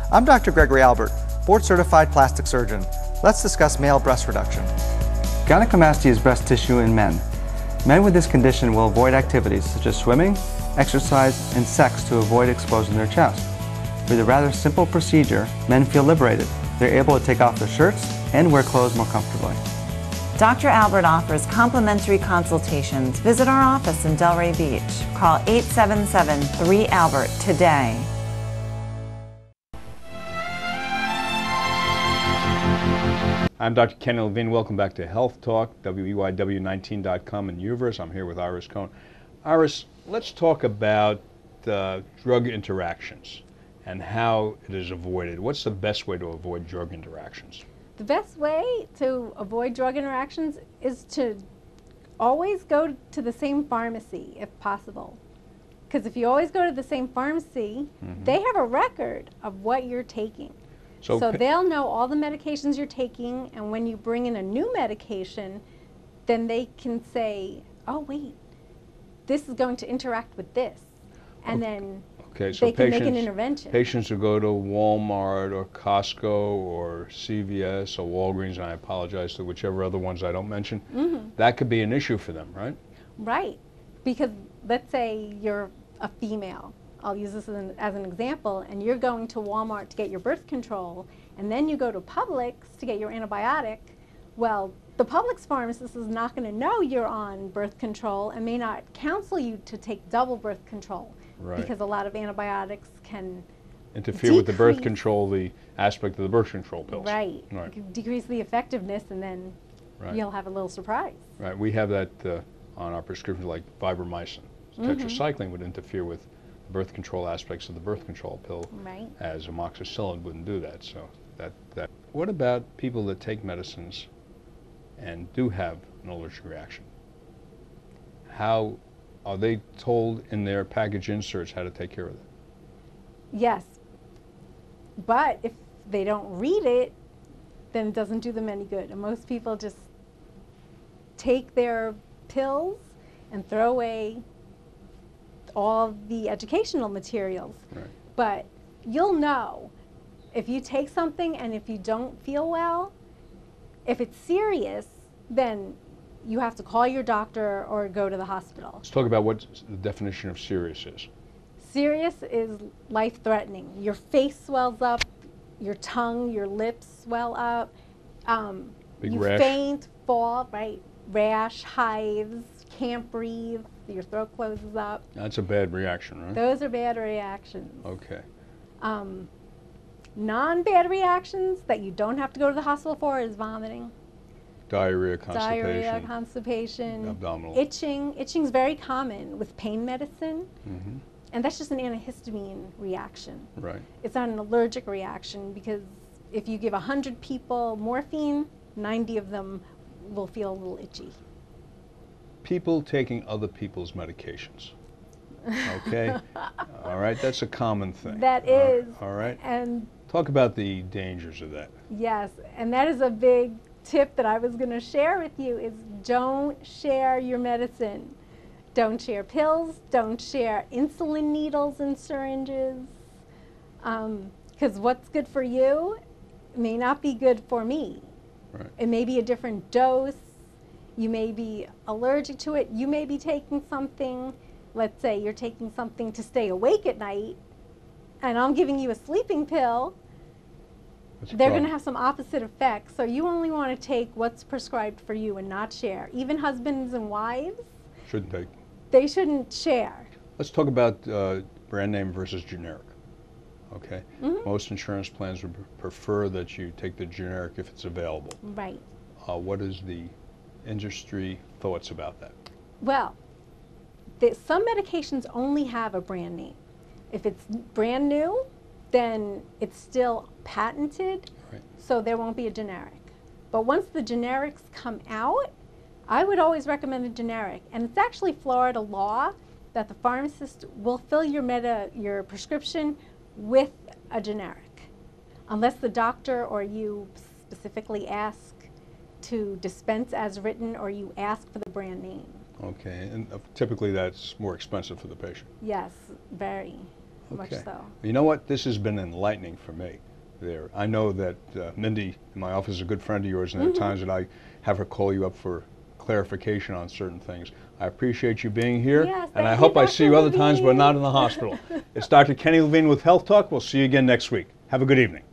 I'm Dr. Gregory Albert, board-certified plastic surgeon. Let's discuss male breast reduction. Gynecomastia is breast tissue in men. Men with this condition will avoid activities such as swimming, exercise, and sex to avoid exposing their chest. With a rather simple procedure, men feel liberated. They're able to take off their shirts and wear clothes more comfortably. Dr. Albert offers complimentary consultations. Visit our office in Delray Beach. Call 877-3-ALBERT today. I'm Dr. Kenneth Levine. Welcome back to Health Talk, WEYW19.com and Uverse. I'm here with Iris Cohen. Iris, let's talk about drug interactions and how it is avoided. What's the best way to avoid drug interactions? The best way to avoid drug interactions is to always go to the same pharmacy if possible. Because if you always go to the same pharmacy, they have a record of what you're taking. So they'll know all the medications you're taking, and when you bring in a new medication, then they can say, oh wait, this is going to interact with this. And then they can make an intervention. Patients who go to Walmart or Costco or CVS or Walgreens, and I apologize to whichever other ones I don't mention, that could be an issue for them, right? Right, because let's say you're a female. I'll use this as an example, and you're going to Walmart to get your birth control, and then you go to Publix to get your antibiotic. Well, the Publix pharmacist is not going to know you're on birth control and may not counsel you to take double birth control. Right. Because a lot of antibiotics can interfere with the birth control, the aspect of the birth control pills. Right. Decrease the effectiveness, and then you'll have a little surprise. Right. We have that on our prescriptions, like fibromycin. Tetracycline would interfere with the birth control aspects of the birth control pill, as amoxicillin wouldn't do that. So that. What about people that take medicines and do have an allergic reaction? How are they told in their package inserts how to take care of that? Yes, but if they don't read it, then it doesn't do them any good. And most people just take their pills and throw away all the educational materials. Right. But you'll know if you take something and if you don't feel well, if it's serious, then you have to call your doctor or go to the hospital. Let's talk about what the definition of serious is. Serious is life-threatening. Your face swells up, your tongue, your lips swell up, you faint, fall, right? Rash, hives, can't breathe, your throat closes up. That's a bad reaction, right? Those are bad reactions. Okay. Non-bad reactions that you don't have to go to the hospital for is vomiting. Diarrhea, constipation, abdominal. Itching. Itching's very common with pain medicine, and that's just an antihistamine reaction. Right. It's not an allergic reaction, because if you give 100 people morphine, 90 of them will feel a little itchy. People taking other people's medications. Okay. All right, that's a common thing. That is. All right. And talk about the dangers of that. Yes, and that is a big tip that I was going to share with you, is don't share your medicine. Don't share pills, don't share insulin needles and syringes, because what's good for you may not be good for me. Right. It may be a different dose, you may be allergic to it, you may be taking something, let's say you're taking something to stay awake at night, and I'm giving you a sleeping pill. They're going to have some opposite effects, so you only want to take what's prescribed for you and not share. Even husbands and wives shouldn't take. They shouldn't share. Let's talk about brand name versus generic. Okay. Most insurance plans would prefer that you take the generic if it's available. Right. What is the industry thoughts about that? Well, some medications only have a brand name. If it's brand new, then it's still patented, so there won't be a generic. But once the generics come out, I would always recommend a generic. And it's actually Florida law that the pharmacist will fill your prescription with a generic, unless the doctor or you specifically ask to dispense as written, or you ask for the brand name. Okay, and typically that's more expensive for the patient. Yes, very. much so. You know what? This has been enlightening for me. I know that Mindy in my office is a good friend of yours, and there are times that I have her call you up for clarification on certain things. I appreciate you being here, Yes, and I thank hope you, I see you Dr. other times, but not in the hospital. It's Dr. Kenny Levine with Health Talk. We'll see you again next week. Have a good evening.